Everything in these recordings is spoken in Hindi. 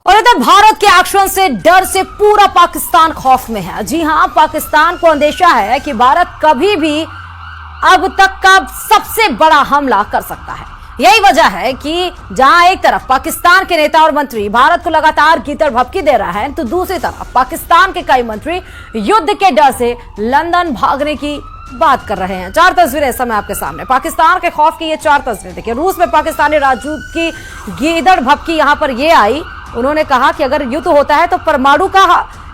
और इधर भारत के एक्शन से डर से पूरा पाकिस्तान खौफ में है। जी हां, पाकिस्तान को अंदेशा है कि भारत कभी भी अब तक का सबसे बड़ा हमला कर सकता है। यही वजह है कि जहां एक तरफ पाकिस्तान के नेता और मंत्री भारत को लगातार कीचड़ भपकी दे रहा है, तो दूसरी तरफ पाकिस्तान के कई मंत्री युद्ध के डर से लंदन भागने की बात कर रहे हैं। 4 तस्वीरें इस समय आपके सामने, पाकिस्तान के खौफ की ये 4 तस्वीरें देखिए। रूस में पाकिस्तानी राजदूत की गीदड़ भपकी यहां पर ये आई। उन्होंने कहा कि अगर युद्ध होता है तो परमाणु का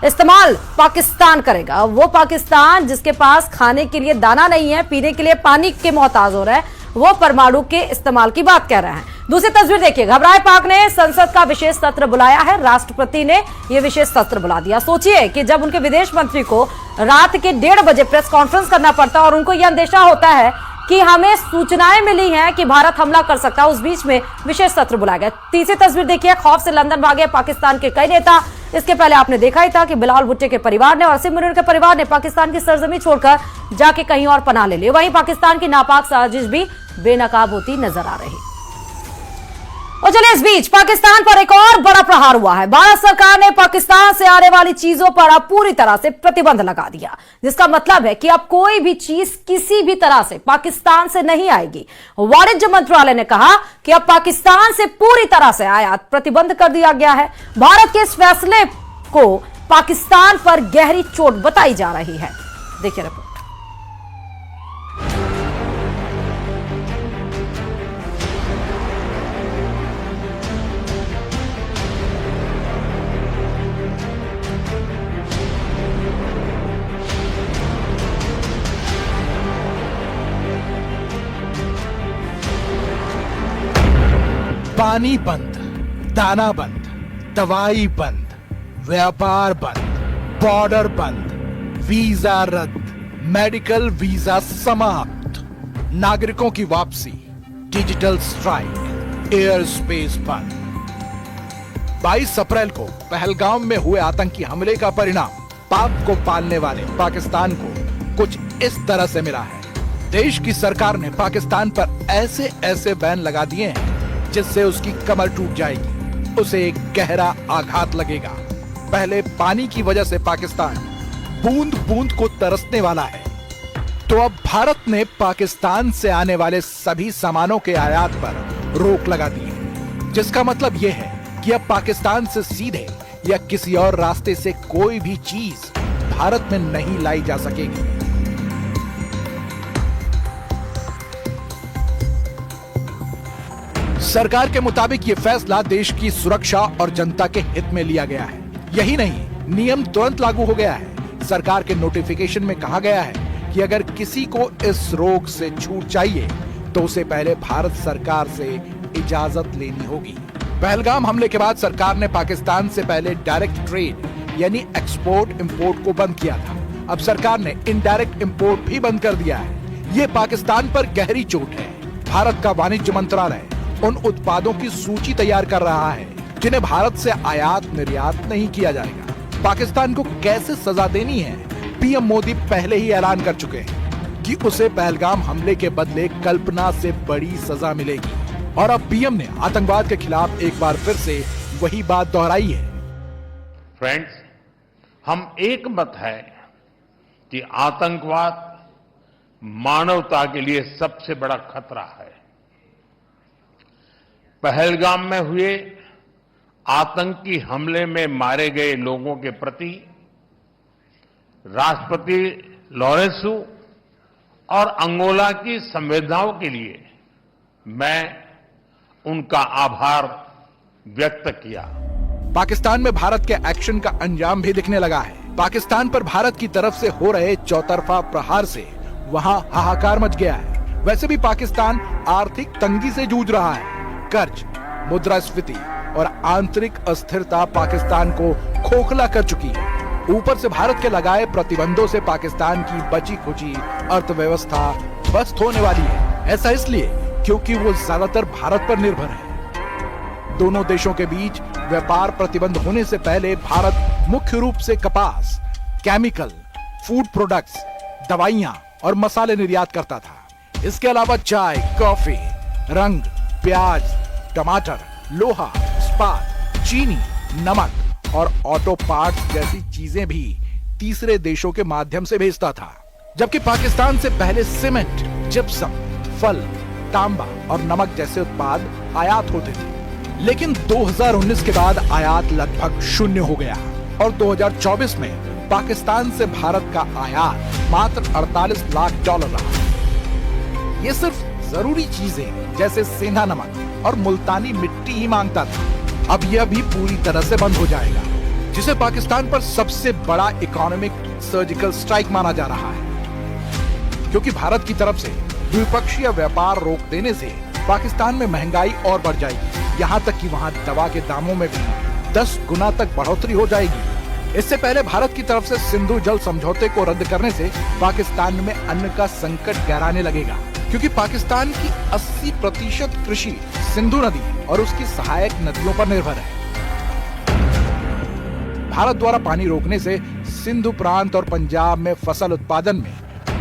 इस्तेमाल पाकिस्तान करेगा। वो पाकिस्तान जिसके पास खाने के लिए दाना नहीं है, पीने के लिए पानी के मोहताज हो रहा है, वो परमाणु के इस्तेमाल की बात कह रहे हैं। दूसरी तस्वीर देखिए, घबराए पाक ने संसद का विशेष सत्र बुलाया है। राष्ट्रपति ने यह विशेष सत्र बुला दिया। सोचिए कि जब उनके विदेश मंत्री को रात के 1:30 बजे प्रेस कॉन्फ्रेंस करना पड़ता है और उनको यह अंदेशा होता है कि हमें सूचनाएं मिली हैं कि भारत हमला कर सकता है, उस बीच में विशेष सत्र बुलाया गया। तीसरी तस्वीर देखिए, खौफ से लंदन भागे पाकिस्तान के कई नेता। इसके पहले आपने देखा ही था कि बिलावल भुट्टो के परिवार ने और असीम मुनीर के परिवार ने पाकिस्तान की सरजमी छोड़कर जाके कहीं और पनाह ले ली। वहीं पाकिस्तान की नापाक साजिश भी बेनकाब होती नजर आ रही। और चलिए, इस बीच पाकिस्तान पर एक और बड़ा प्रहार हुआ है। भारत सरकार ने पाकिस्तान से आने वाली चीजों पर अब पूरी तरह से प्रतिबंध लगा दिया, जिसका मतलब है कि अब कोई भी चीज किसी भी तरह से पाकिस्तान से नहीं आएगी। वाणिज्य मंत्रालय ने कहा कि अब पाकिस्तान से पूरी तरह से आयात प्रतिबंध कर दिया गया है। भारत के इस फैसले को पाकिस्तान पर गहरी चोट बताई जा रही है। देखिए रिपोर्ट। पानी बंद, दाना बंद, दवाई बंद, व्यापार बंद, बॉर्डर बंद, वीजा रद्द, मेडिकल वीजा समाप्त, नागरिकों की वापसी, डिजिटल स्ट्राइक, एयर स्पेस बंद। 22 अप्रैल को पहलगाम में हुए आतंकी हमले का परिणाम पाक को पालने वाले पाकिस्तान को कुछ इस तरह से मिला है। देश की सरकार ने पाकिस्तान पर ऐसे ऐसे बैन लगा दिए हैं जिससे उसकी कमर टूट जाएगी, उसे एक गहरा आघात लगेगा। पहले पानी की वजह से पाकिस्तान बूंद बूंद को तरसने वाला है, तो अब भारत ने पाकिस्तान से आने वाले सभी सामानों के आयात पर रोक लगा दी है, जिसका मतलब यह है कि अब पाकिस्तान से सीधे या किसी और रास्ते से कोई भी चीज भारत में नहीं लाई जा सकेगी। सरकार के मुताबिक ये फैसला देश की सुरक्षा और जनता के हित में लिया गया है। यही नहीं, नियम तुरंत लागू हो गया है। सरकार के नोटिफिकेशन में कहा गया है कि अगर किसी को इस रोग से छूट चाहिए तो उसे पहले भारत सरकार से इजाजत लेनी होगी। पहलगाम हमले के बाद सरकार ने पाकिस्तान से पहले डायरेक्ट ट्रेड यानी एक्सपोर्ट इंपोर्ट को बंद किया था। अब सरकार ने इनडायरेक्ट इंपोर्ट भी बंद कर दिया है। ये पाकिस्तान पर गहरी चोट है। भारत का वाणिज्य मंत्रालय उन उत्पादों की सूची तैयार कर रहा है जिन्हें भारत से आयात निर्यात नहीं किया जाएगा। पाकिस्तान को कैसे सजा देनी है, पीएम मोदी पहले ही ऐलान कर चुके हैं कि उसे पहलगाम हमले के बदले कल्पना से बड़ी सजा मिलेगी। और अब पीएम ने आतंकवाद के खिलाफ एक बार फिर से वही बात दोहराई है। फ्रेंड्स, हम एक मत है कि आतंकवाद मानवता के लिए सबसे बड़ा खतरा है। पहलगाम में हुए आतंकी हमले में मारे गए लोगों के प्रति राष्ट्रपति लॉरेंसो और अंगोला की संवेदनाओं के लिए मैं उनका आभार व्यक्त किया। पाकिस्तान में भारत के एक्शन का अंजाम भी दिखने लगा है। पाकिस्तान पर भारत की तरफ से हो रहे चौतरफा प्रहार से वहां हाहाकार मच गया है। वैसे भी पाकिस्तान आर्थिक तंगी से जूझ रहा है। कर्ज, मुद्रास्फीति और आंतरिक अस्थिरता पाकिस्तान को खोखला कर चुकी है। ऊपर से भारत के लगाए प्रतिबंधों से पाकिस्तान की बची खुची अर्थव्यवस्था ध्वस्त होने वाली है। ऐसा इसलिए क्योंकि वो ज्यादातर भारत पर निर्भर है। दोनों देशों के बीच व्यापार प्रतिबंध होने से पहले भारत मुख्य रूप से कपास, केमिकल, फूड प्रोडक्ट्स, दवाइयां और मसाले निर्यात करता था। इसके अलावा चाय, कॉफी, रंग, प्याज, टमाटर, लोहा, इस्पात, चीनी, नमक और ऑटो पार्ट्स जैसी चीजें भी तीसरे देशों के माध्यम से भेजता था, जबकि पाकिस्तान से पहले सीमेंट, जिप्सम, फल, तांबा और नमक जैसे उत्पाद आयात होते थे। लेकिन 2019 के बाद आयात लगभग शून्य हो गया और 2024 में पाकिस्तान से भारत का आयात मात्र $48 लाख रहा। ये सिर्फ जरूरी चीजें जैसे सेंधा नमक और मुल्तानी मिट्टी ही मांगता था। अब यह भी पूरी तरह से बंद हो जाएगा, जिसे पाकिस्तान पर सबसे बड़ा इकोनॉमिक सर्जिकल स्ट्राइक माना जा रहा है, क्योंकि भारत की तरफ से द्विपक्षीय व्यापार रोक देने से पाकिस्तान में महंगाई और बढ़ जाएगी, यहाँ तक कि वहाँ दवा के दामों में भी 10 गुना तक बढ़ोतरी हो जाएगी। इससे पहले भारत की तरफ से सिंधु जल समझौते को रद्द करने से पाकिस्तान में अन्न का संकट गहराने लगेगा, क्योंकि पाकिस्तान की 80% कृषि सिंधु नदी और उसकी सहायक नदियों पर निर्भर है। भारत द्वारा पानी रोकने से सिंधु प्रांत और पंजाब में फसल उत्पादन में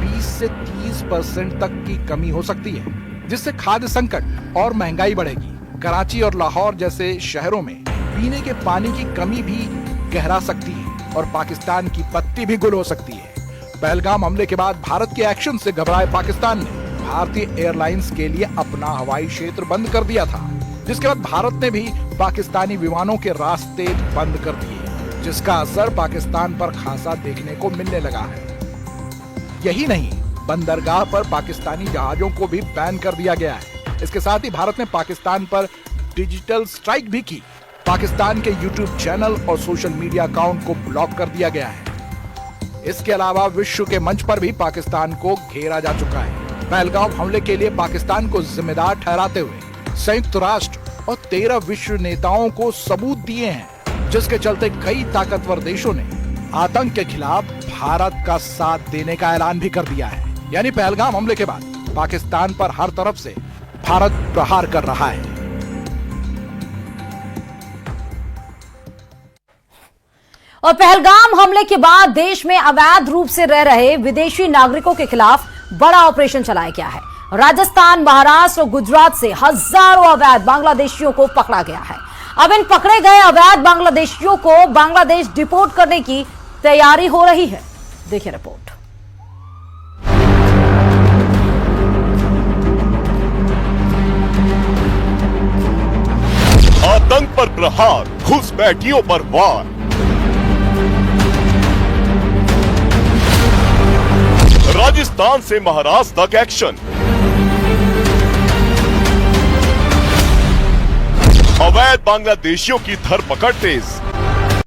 20 से 30% तक की कमी हो सकती है, जिससे खाद्य संकट और महंगाई बढ़ेगी। कराची और लाहौर जैसे शहरों में पीने के पानी की कमी भी गहरा सकती है और पाकिस्तान की पत्ती भी गुल हो सकती है। पहलगाम हमले के बाद भारत के एक्शन से घबराए पाकिस्तान ने भारतीय एयरलाइंस के लिए अपना हवाई क्षेत्र बंद कर दिया था, जिसके बाद भारत ने भी पाकिस्तानी विमानों के रास्ते बंद कर दिए, जिसका असर पाकिस्तान पर खासा देखने को मिलने लगा है। यही नहीं, बंदरगाह पर पाकिस्तानी जहाजों को भी बैन कर दिया गया है। इसके साथ ही भारत ने पाकिस्तान पर डिजिटल स्ट्राइक भी की। पाकिस्तान के यूट्यूब चैनल और सोशल मीडिया अकाउंट को ब्लॉक कर दिया गया है। इसके अलावा विश्व के मंच पर भी पाकिस्तान को घेरा जा चुका है। पहलगाम हमले के लिए पाकिस्तान को जिम्मेदार ठहराते हुए संयुक्त राष्ट्र और 13 विश्व नेताओं को सबूत दिए हैं, जिसके चलते कई ताकतवर देशों ने आतंक के खिलाफ भारत का साथ देने का ऐलान भी कर दिया है। यानी पहलगाम हमले के बाद पाकिस्तान पर हर तरफ से भारत प्रहार कर रहा है। और पहलगाम हमले के बाद देश में अवैध रूप से रह रहे विदेशी नागरिकों के खिलाफ बड़ा ऑपरेशन चलाया गया है। राजस्थान, महाराष्ट्र और गुजरात से हजारों अवैध बांग्लादेशियों को पकड़ा गया है। अब इन पकड़े गए अवैध बांग्लादेशियों को बांग्लादेश डिपोर्ट करने की तैयारी हो रही है। देखिए रिपोर्ट। आतंक पर प्रहार, घुसपैठियों पर वार। राजस्थान से महाराष्ट्र तक एक्शन। अवैध बांग्लादेशियों की धरपकड़ तेज।